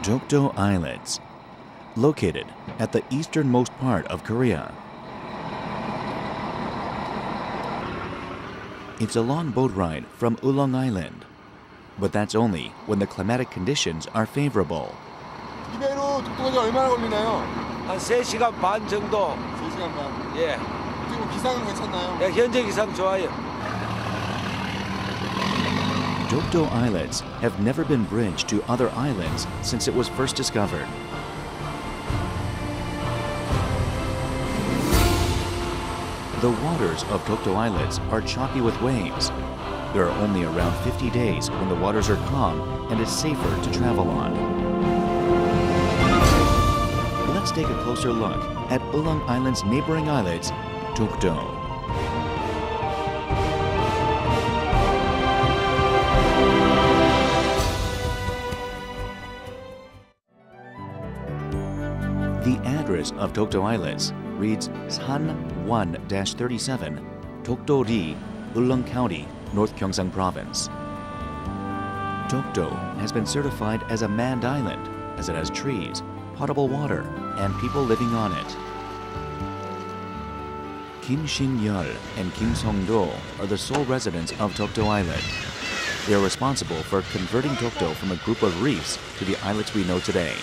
Dokdo Islets, located at the easternmost part of Korea. It's a long boat ride from Ulong Island, but that's only when the climatic conditions are favorable. 이 배로 독도까지 얼마나 걸리나요? 한 3시간 반 정도. 3시간 반. 예. 지금 기상은 괜찮나요? 예, 현재 기상 좋아요. Dokdo Islets have never been bridged to other islands since it was first discovered. The waters of Dokdo Islets are choppy with waves. There are only around 50 days when the waters are calm and it's safer to travel on. Let's take a closer look at Ulong Island's neighboring islets, Dokdo. The address of Dokdo Islets reads San 1-37, Dokdo-ri, Ulong County, North Gyeongsang Province. Dokdo has been certified as a manned island as it has trees, potable water, and people living on it. Kim Shin-yeol and Kim Song-do are the sole residents of Dokdo Island. They are responsible for converting Dokdo from a group of reefs to the islets we know today.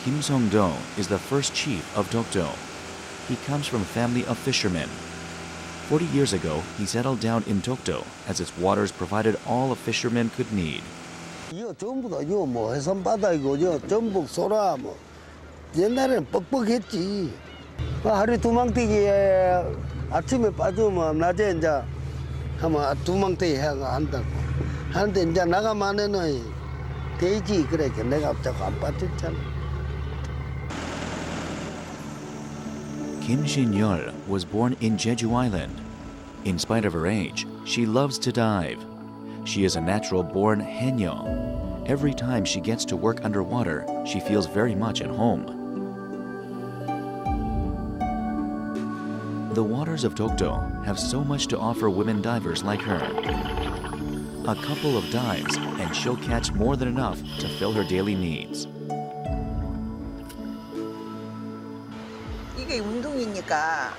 Kim Song-do is the first chief of Dokdo. He comes from a family of fishermen. 40 years ago, he settled down in Dokdo as its waters provided all a fisherman could need. 이거 전부 다 이거 뭐 해산바다이고 이거 전북 소라 뭐 옛날에는 뻑뻑했지. 하루 두망태기에 아침에 빠지면 낮에 이제 하면 두망태기 해가 한다고. 하는데 이제 나가면은 돼지 그렇게 내가 자꾸 안 빠졌잖아. Kim Shin-yeol was born in Jeju Island. In spite of her age, she loves to dive. She is a natural-born haenyeo. Every time she gets to work underwater, she feels very much at home. The waters of Dokdo have so much to offer women divers like her. A couple of dives and she'll catch more than enough to fill her daily needs. 이게 운동이니까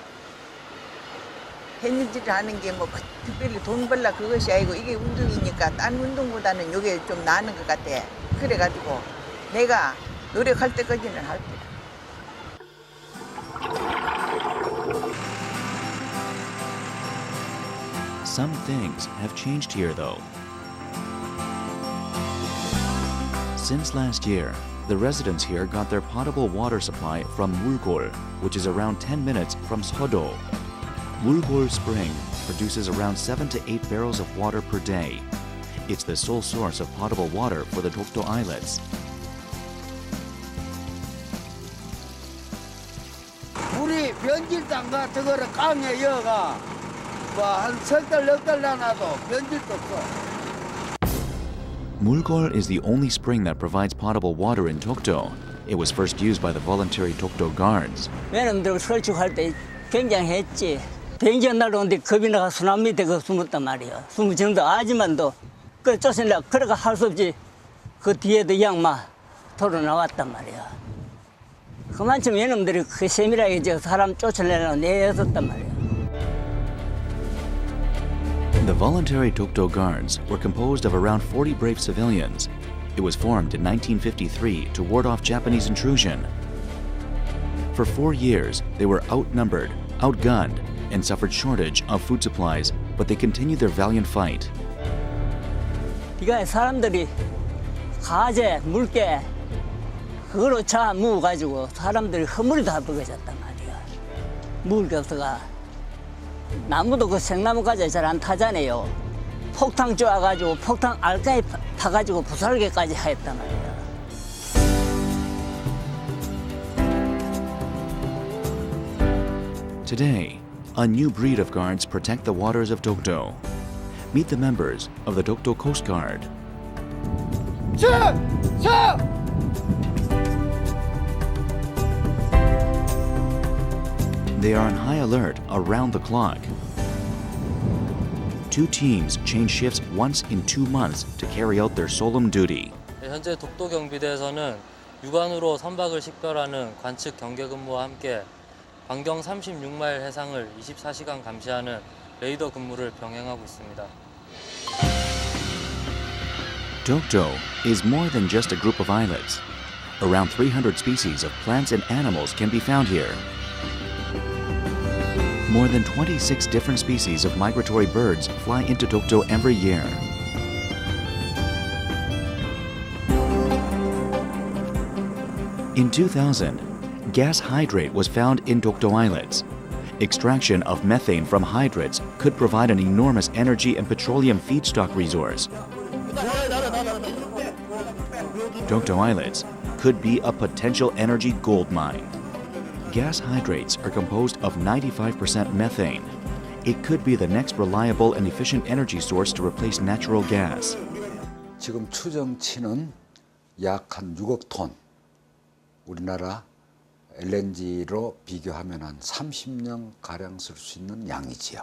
햇일질을 하는 게 뭐 특별히 돈 벌라 그것이 아니고 이게 운동이니까 딴 운동보다는 이게 좀 나은 것 같아. 그래가지고 내가 노력할 때까지는 할 거야. Some things have changed here, though. Since last year, the residents here got their potable water supply from Mulgol, which is around 10 minutes from Seodo. Mulgol Spring produces around 7 to 8 barrels of water per day. It's the sole source of potable water for the Dokdo Islets. 우리 면질단가 저거를 강에 여가 뭐한 석 달, 넉 달 나놔도 면질도 없어. Mulgol is the only spring that provides potable water in Dokdo. It was first used by the voluntary Dokdo Guards. 외놈들 설치할 때 굉장했지. 비행기가 날아오는데 겁이 나가 수남 밑에 그 숨었단 말이야. 숨을 정도 아지만도 그 쫓아내려 그래가 할 수 없지. 그 뒤에도 양마 돌아 나왔단 말이야. 그만큼 외놈들이 그 세밀하게 저 사람 쫓아내려 내었단 말이야. The voluntary Dokdo Guards were composed of around 40 brave civilians. It was formed in 1953 to ward off Japanese intrusion. For 4 years, they were outnumbered, outgunned, and suffered shortage of food supplies, but they continued their valiant fight. 이가 사람들이 가재, 물개 그거로 차 무가지고 사람들이 허물이 다 버거졌단 말이야. 먹을 게 없어가 나무도 그 생나무 가재 잘 안 타잖아요. 폭탄 쪼아가지고 폭탄 알까이 타가지고 부살개까지 했단 말이야. Today, a new breed of guards protect the waters of Dokdo. Meet the members of the Dokdo Coast Guard. They are on high alert around the clock. 2 teams change shifts once in 2 months to carry out their solemn duty. 현재 독도 경비대에서는 육안으로 선박을 식별하는 관측 경계 근무와 함께 반경 36마일 해상을 24시간 감시하는 레이더 근무를 병행하고 있습니다. Dokdo is more than just a group of islets. Around 300 species of plants and animals can be found here. More than 26 different species of migratory birds fly into Dokdo every year. In 2000, gas hydrate was found in Dokdo Islets. Extraction of methane from hydrates could provide an enormous energy and petroleum feedstock resource. Dokdo Islets could be a potential energy gold mine. Gas hydrates are composed of 95% methane. It could be the next reliable and efficient energy source to replace natural gas. 지금 추정치는 약 한 6억 톤. 우리나라 LNG로 비교하면 한 30년 가량 쓸 수 있는 양이지요.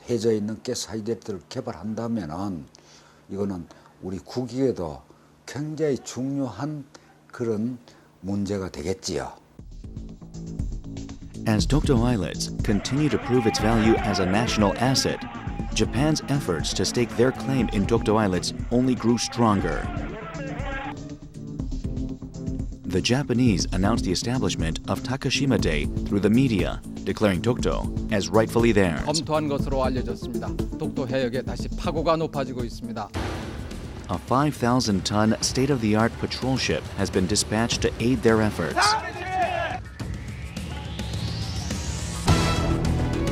해저에 있는 가스 하이드레이트를 개발한다면은 이거는 우리 국익에도 굉장히 중요한 그런 문제가 되겠지요. As Dokdo Islets continue to prove its value as a national asset, Japan's efforts to stake their claim in Dokdo Islets only grew stronger. The Japanese announced the establishment of Takashima Day through the media, declaring Dokdo as rightfully theirs. 검토한 것으로 알려졌습니다. 독도 해역에 다시 파고가 높아지고 있습니다. A 5,000-ton state-of-the-art patrol ship has been dispatched to aid their efforts.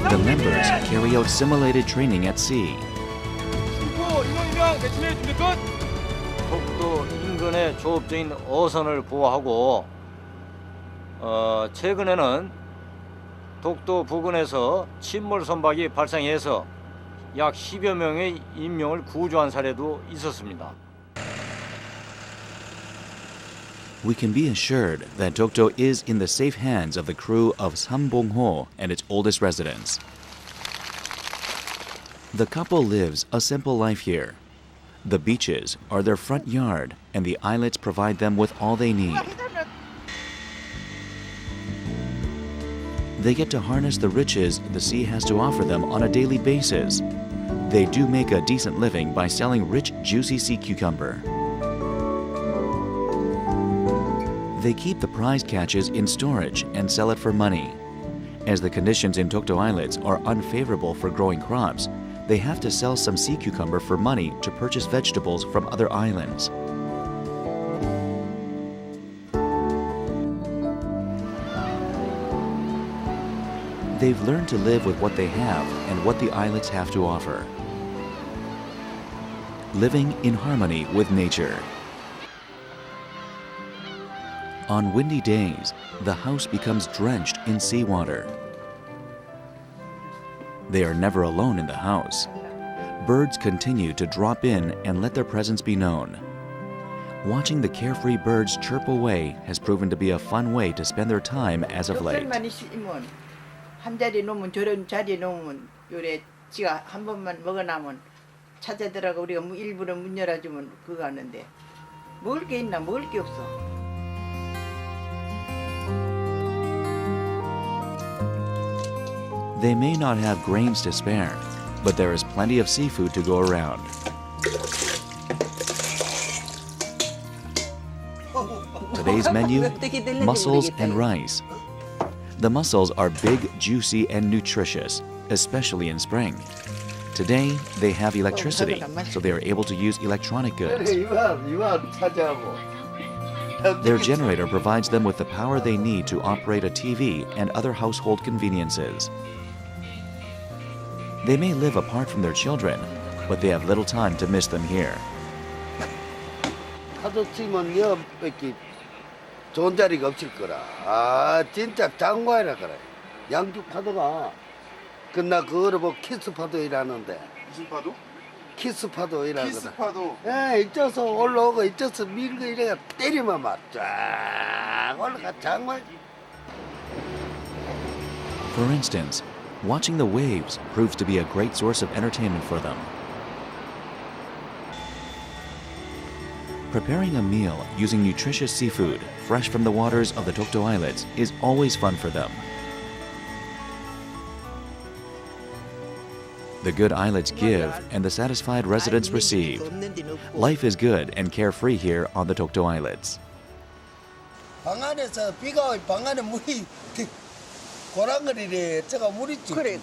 The members carry out simulated training at sea. 독도 인근의 조업적인 어선을 보호하고 최근에는 독도 부근에서 침몰 선박이 발생해서 약 10여 명의 인명을 구조한 사례도 있었습니다. We can be assured that Dokdo is in the safe hands of the crew of Sambong-ho and its oldest residents. The couple lives a simple life here. The beaches are their front yard, and the islets provide them with all they need. They get to harness the riches the sea has to offer them on a daily basis. They do make a decent living by selling rich, juicy sea cucumber. They keep the prized catches in storage and sell it for money. As the conditions in Dokdo Islets are unfavorable for growing crops, they have to sell some sea cucumber for money to purchase vegetables from other islands. They've learned to live with what they have and what the islets have to offer. Living in harmony with nature. On windy days, the house becomes drenched in seawater. They are never alone in the house. Birds continue to drop in and let their presence be known. Watching the carefree birds chirp away has proven to be a fun way to spend their time as of late. 한 자리 놓으면 저런 자리에 놓으면 요래 지가 한 번만 먹어나면 찾아들어가 우리가 일부러 문 열어주면 그거 하는데 먹을 게 있나 먹을 게 없어. They may not have grains to spare, but there is plenty of seafood to go around. Today's menu, mussels and rice. The mussels are big, juicy, and nutritious, especially in spring. Today, they have electricity, so they are able to use electronic goods. Their generator provides them with the power they need to operate a TV and other household conveniences. They may live apart from their children, but they have little time to miss them here. 파도 치면 여밖에 좋은 자리가 없을 거라. 아 진짜 장관이라 그래. 양주 파도가 그나 그거를 뭐 키스 파도이라는데. 무슨 파도? 키스 파도이라는 키스 거다. 파도. 예, 이쪽서 올라오고 이쪽서 밀고 이래가 때리면 막 쫙 올라가 장관. For instance, watching the waves proves to be a great source of entertainment for them. Preparing a meal using nutritious seafood fresh from the waters of the Dokdo Islets is always fun for them. The good islets give and the satisfied residents receive. Life is good and carefree here on the Dokdo Islets. 방 안에서 비가 방 안에 물이 고랑거리래. 저가 물이 쭉. 그래.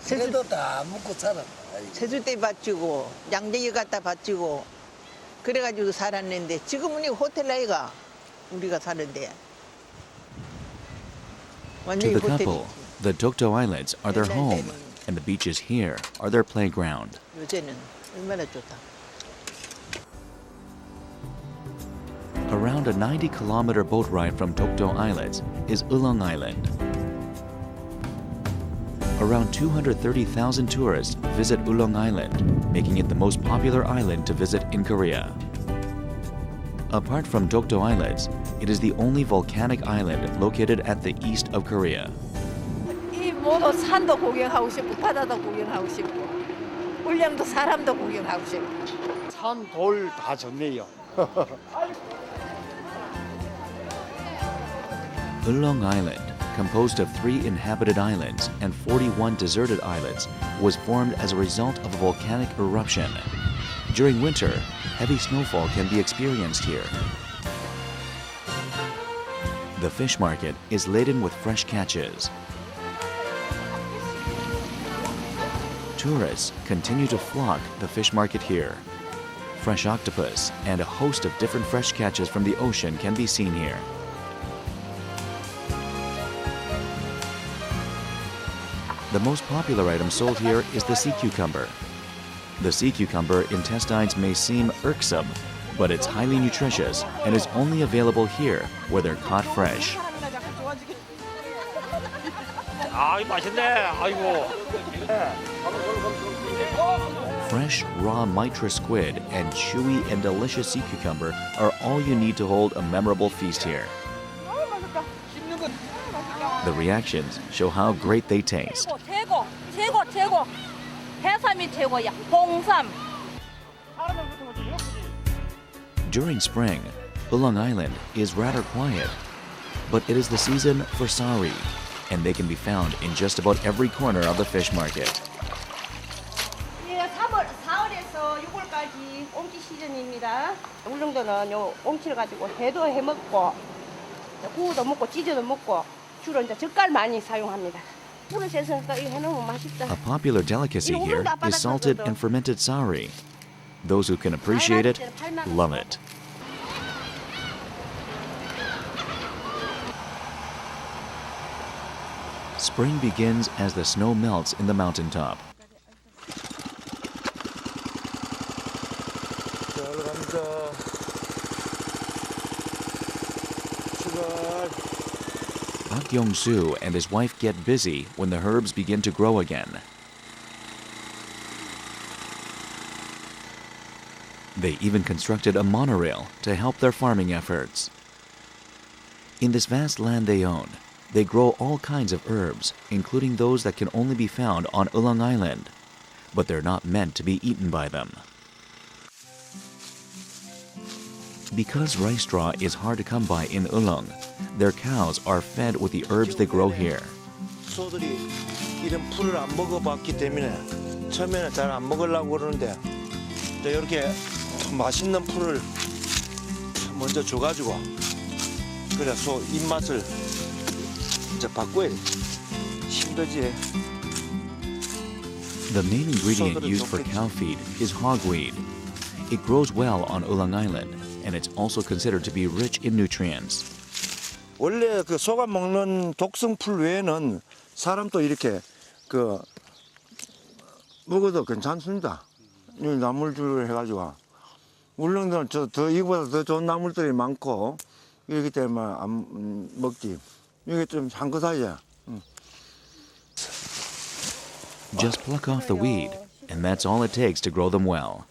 그래도 다 먹고 살아. 제주대 받치고 양재기 갖다 받치고 그래가지고 살았는데 지금은 이 호텔 아이가 우리가 사는데 To 완전히 the couple, 호텔이지. the Dokdo Islets are their home, and the beaches here are their playground. 요새는 얼마나 좋다. Around a 90-kilometer boat ride from Dokdo Islets is Ulong Island. Around 230,000 tourists visit Ulong Island, making it the most popular island to visit in Korea. Apart from Dokdo Islets, it is the only volcanic island located at the east of Korea. 이 모두 산도 구경하고 싶고 바다도 구경하고 싶고 울릉도 사람도 구경하고 싶고 산, 돌 다 좋네요. Ulong Island, composed of 3 inhabited islands and 41 deserted islets, was formed as a result of a volcanic eruption. During winter, heavy snowfall can be experienced here. The fish market is laden with fresh catches. Tourists continue to flock the fish market here. Fresh octopus and a host of different fresh catches from the ocean can be seen here. The most popular item sold here is the sea cucumber. The sea cucumber intestines may seem irksome, but it's highly nutritious and is only available here where they're caught fresh. Fresh, raw mitra squid and chewy and delicious sea cucumber are all you need to hold a memorable feast here. The reactions show how great they taste. 최고 해삼이 최고야 홍삼. During spring, Ulong Island is rather quiet, but it is the season for sari, and they can be found in just about every corner of the fish market. 예, 4월에서 6월까지 옹치 시즌입니다. 울릉도는 요 옹치를 가지고 회도 해 먹고 구우도 먹고 찌개도 먹고 주로 이제 젓갈 많이 사용합니다. 물을 재서니까 이거 해놓으면 맛있다. A popular delicacy here is salted and fermented sari. Those who can appreciate it love it. Spring begins as the snow melts in the mountaintop. Park Yong-soo and his wife get busy when the herbs begin to grow again. They even constructed a monorail to help their farming efforts. In this vast land they own, they grow all kinds of herbs, including those that can only be found on Ulong Island, but they're not meant to be eaten by them. Because rice straw is hard to come by in Ulong, their cows are fed with the herbs they grow here. 소들이 이런 풀을 안 먹어봤기 때문에 처음에는 잘 안 먹으려고 그러는데 이렇게 맛있는 풀을 먼저 줘가지고 그래 소 입맛을 이제 바꿔야 돼. 힘들지. The main ingredient used for cow feed is hogweed. It grows well on Ulong Island, and it's also considered to be rich in nutrients. 원래 그 소가 먹는 독성 풀 외에는 사람도 이렇게 그 먹어도 괜찮습니다. 이 나물들 해가지고 울릉도는 더 이거보다 더 좋은 나물들이 많고 이렇기 때문에 안 먹지. 이게 좀 향긋하지. Just pluck off the weed, and that's all it takes to grow them well.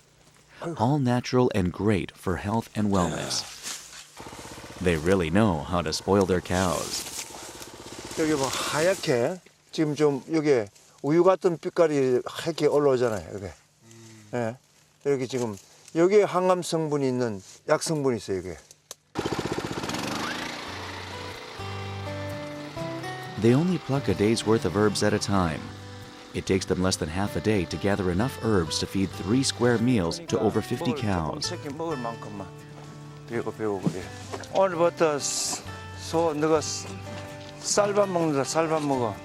All natural and great for health and wellness. They really know how to spoil their cows. 여기 뭐 하얗게 지금 좀 여기 우유 같은 빛깔이 하얗게 올라오잖아요. 여기. 예. 여기 지금 여기에 항암 성분이 있는 약 성분이 있어요, 이게. They only pluck a day's worth of herbs at a time. It takes them less than half a day to gather enough herbs to feed 3 square meals to over 50 cows. 먹을 만큼만 배고 그래. 오늘부터 소 너가 쌀밥 먹는다. 쌀밥 먹어.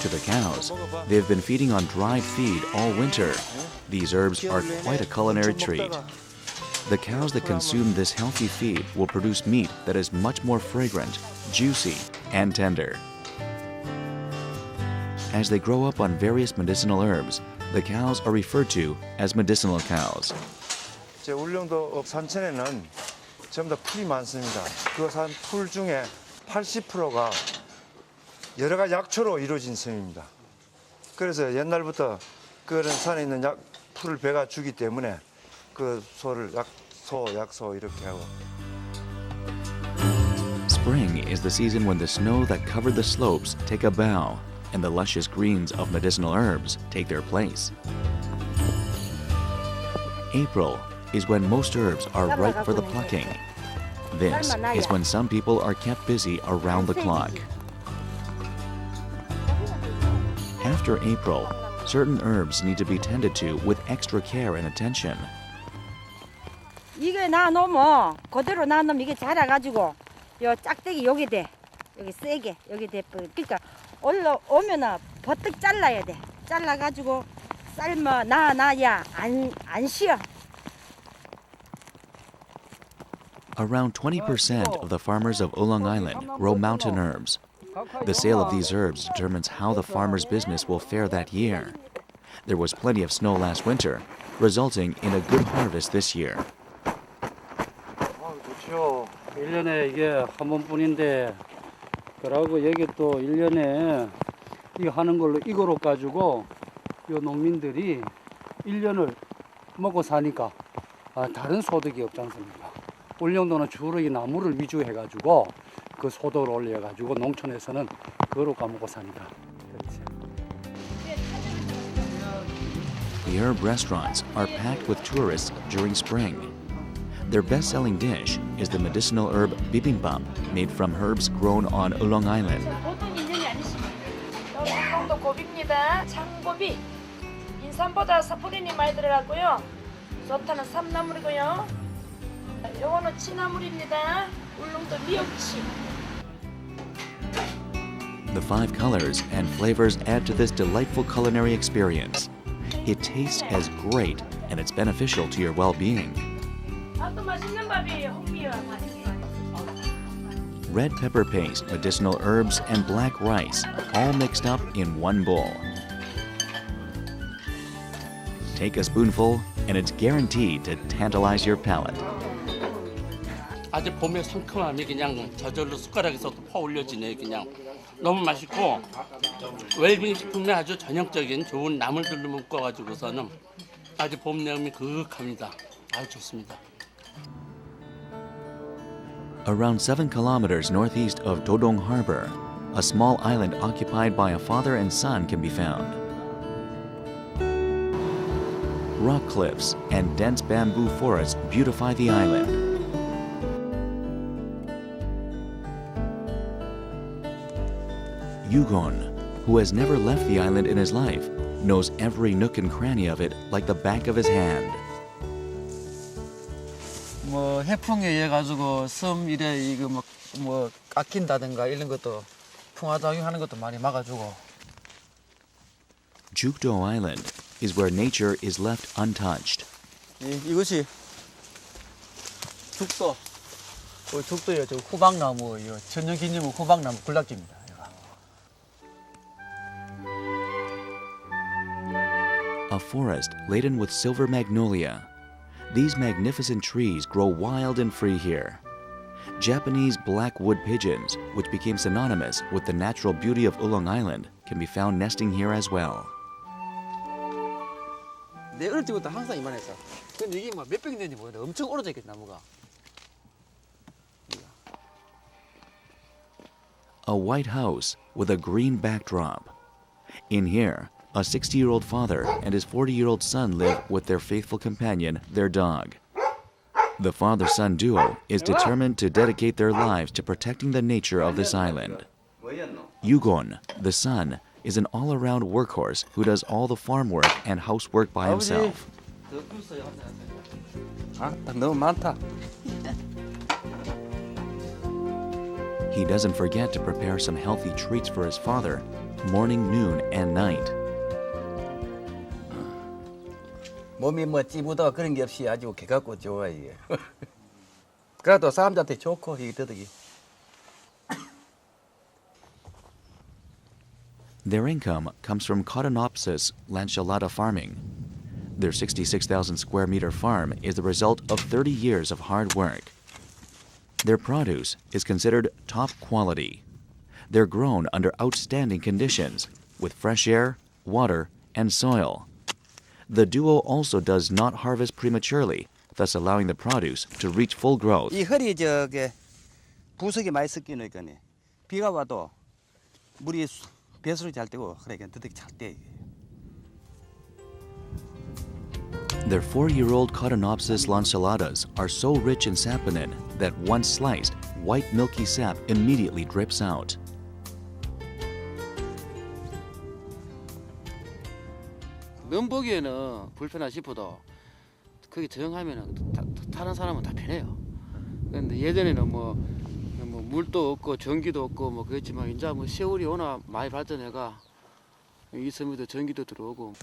To the cows, they've been feeding on dried feed all winter. These herbs are quite a culinary treat. The cows that consume this healthy feed will produce meat that is much more fragrant, juicy, and tender. As they grow up on various medicinal herbs, the cows are referred to as medicinal cows. 제 울릉도 산천에는 전부 다 풀이 많습니다. 그 풀 중에 80%가 여러 가지 약초로 이루어진 섬입니다. 그래서 옛날부터 그런 산에 있는 풀을 배가 주기 때문에 그 소를 약소 이렇게 하고. Spring is the season when the snow that covered the slopes take a bow and the luscious greens of medicinal herbs take their place. April is when most herbs are ripe for the plucking. This is when some people are kept busy around the clock. After April, certain herbs need to be tended to with extra care and attention. 이게 놔놓으면 그대로 놔놓으면 이게 자라가지고 요 짝대기 여기 돼. 여기 세게 여기 돼. 그러니까 올라오면은 버뜩 잘라야 돼. 잘라가지고 삶아 놔야 안 쉬어. Around 20% of the farmers of Ulong Island grow mountain herbs. The sale of these herbs determines how the farmer's business will fare that year. There was plenty of snow last winter, resulting in a good harvest this year. 좋죠. 1년에 이게 한 번뿐인데 그러고 여기 또 1년에 이거 하는 걸로 이거로 가지고 요 농민들이 1년을 먹고 사니까 다른 소득이 없지 않습니까? 울릉도는 주로 이 나무를 위주로 해가지고 그 소득을 올려가지고 농촌에서는 그거로 까먹고 사니까. The herb restaurants are packed with tourists during spring. Their best-selling dish is the medicinal herb bibimbap, made from herbs grown on Ulong Island. 보통 인연이 아니십니다. 울릉도 고비입니다. 장고비. 인삼보다 사포닌이 많이 들어가고요. 좋다는 삼나물이고요. 요거는 치나물입니다. 울릉도 미역치. The 5 colors and flavors add to this delightful culinary experience. It tastes as great and it's beneficial to your well-being. 또 맛있는 밥이 홍미와 Red pepper paste, medicinal herbs, and black rice, all mixed up in one bowl. Take a spoonful, and it's guaranteed to tantalize your palate. 아주 봄의 상큼함이 그냥 저절로 숟가락에서 퍼 올려지네. 그냥 너무 맛있고 웰빙 식품에 아주 전형적인 좋은 나물들로 묶어가지고서는 아주 봄 내음이 그윽합니다. 아주 좋습니다. Around 7 kilometers northeast of Dodong Harbor, a small island occupied by a father and son can be found. Rock cliffs and dense bamboo forests beautify the island. Yugon, who has never left the island in his life, knows every nook and cranny of it like the back of his hand. 뭐 해풍에 의해 가지고 섬 일에 이거 뭐 깎인다든가 이런 것도 풍화작용하는 것도 많이 막아주고. Jukdo Island is where nature is left untouched. 이것이 죽도. 죽도요. 저 호박나무요. 천연기념물 호박나무 군락지입니다. A forest laden with silver magnolia. These magnificent trees grow wild and free here. Japanese black wood pigeons, which became synonymous with the natural beauty of Ulong Island, can be found nesting here as well. 내 어릴 때부터 항상 이만했어. 근데 이게 뭐 몇백 년이 뭐야? 엄청 오래돼 있겠지 나무가. A white house with a green backdrop. In here, a 60-year-old father and his 40-year-old son live with their faithful companion, their dog. The father-son duo is determined to dedicate their lives to protecting the nature of this island. Yugon, the son, is an all-around workhorse who does all the farm work and housework by himself. 너무 많다. He doesn't forget to prepare some healthy treats for his father, morning, noon, and night. 몸이 뭐 찌부다 그런 게 없이 아주 개같고 좋아 이게. 그래도 사람들한테 좋고 이게 더덕이. Their income comes from Cotinopsis lanceolata farming. Their 66,000 square meter farm is the result of 30 years of hard work. Their produce is considered top quality. They're grown under outstanding conditions, with fresh air, water, and soil. The duo also does not harvest prematurely, thus allowing the produce to reach full growth. 이 흙이 저게 부석이 많이 섞이니까 비가 와도 물이 배수를 잘 되고 그러니까 더덕이 잘 돼. Their 4-year-old Cotinopsis lanceolatas are so rich in saponin that once sliced, white milky sap immediately drips out. 면보기에는 불편하 싶어도 거기 적응하면 타는 사람은 다 편해요. 근데 예전에는 뭐 물도 없고 전기도 없고 뭐 그랬지만 이제 뭐 세월이 워낙 많이 발전해가 이 섬에도 전기도 들어오고.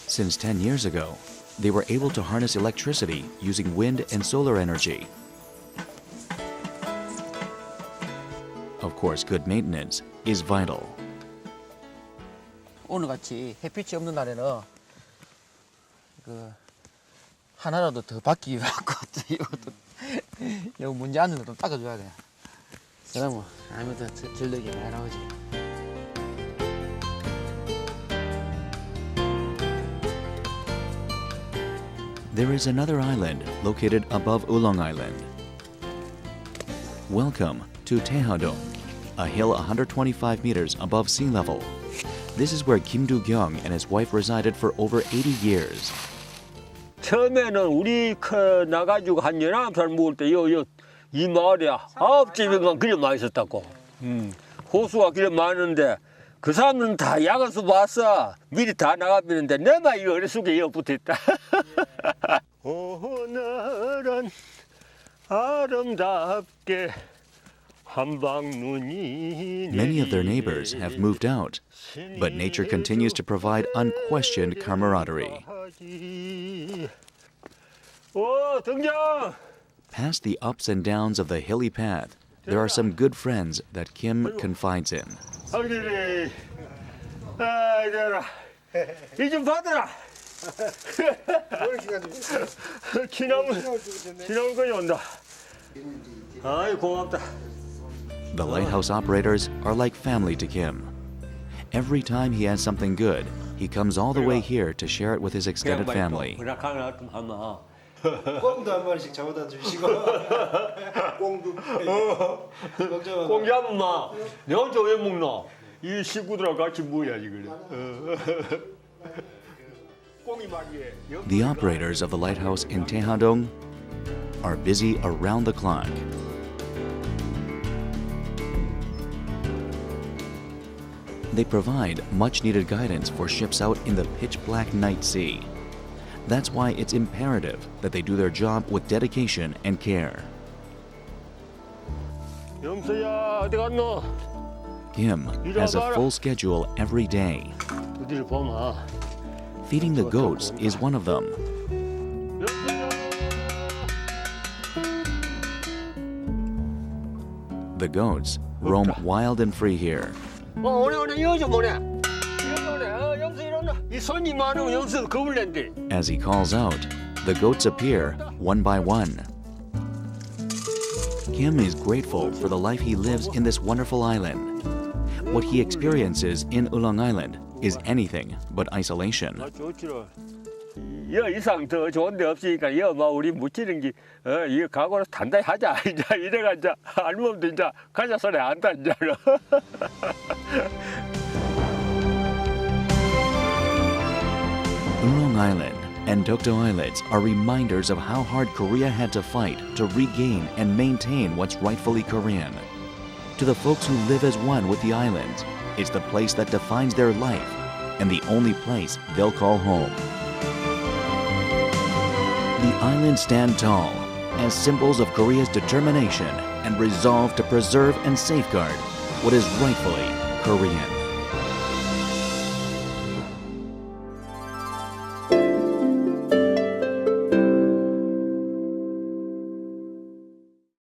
Since 10 years ago, they were able to harness electricity using wind and solar energy. Of course, good maintenance is vital. 오늘같이 햇빛이 없는 날에는 그 하나라도 더 바뀌기 갖고 이것도 여기 문제 안는 좀 닦아줘야 돼. 그러면 아무도 전력이 많이 나오지. There is another island located above Ulong Island. Welcome to Taehadong, a hill 125 meters above sea level. This is where Kim Do-kyung and his wife resided for over 80 years. 처음에는 우리 나가지고 한 19살 먹을 때 이 마을에 9집인가 그래 많이 있었다고. 호수가 그래 많은데 그 사람들은 다 야간수 봤어. 미리 다 나가비는데 내만 이 어리숙에 여기 붙어있다. 오늘은 아름답게 Many of their neighbors have moved out, but nature continues to provide unquestioned camaraderie. Past the ups and downs of the hilly path, there are some good friends that Kim confides in. 이좀 받으라. 지나면 거기 온다. 아이 고맙다. The lighthouse operators are like family to Kim. Every time he has something good, he comes all the way here to share it with his extended family. 꽁도 한 마리씩 잡아다 주시고 꽁도 꽁 잡으면 마 내 혼자 왜 먹노? 이 식구들하고 같이 먹어야지 그래. 꽁이 말이에. The operators of the lighthouse in Taehadong are busy around the clock. They provide much-needed guidance for ships out in the pitch-black night sea. That's why it's imperative that they do their job with dedication and care. 영서야 어디 갔노? Kim has a full schedule every day. 어디를 보마. Feeding the goats is one of them. The goats roam wild and free here. 오네 여자 뭐네? 영서 일어나. 이 손님 많으면 영서 겁을 낸대. As he calls out, the goats appear one by one. Kim is grateful for the life he lives in this wonderful island. What he experiences in Ulong Island is anything but isolation. 여 이상 더 좋은 데 없으니까 뭐 우리 묻히는 게 이거 각오로 단단히 하자. 이제 이래가 이제 알몸도 이제 가자 소리 안다 이제. Island and Dokdo Islets are reminders of how hard Korea had to fight to regain and maintain what's rightfully Korean. To the folks who live as one with the islands, it's the place that defines their life and the only place they'll call home. The islands stand tall as symbols of Korea's determination and resolve to preserve and safeguard what is rightfully Korean.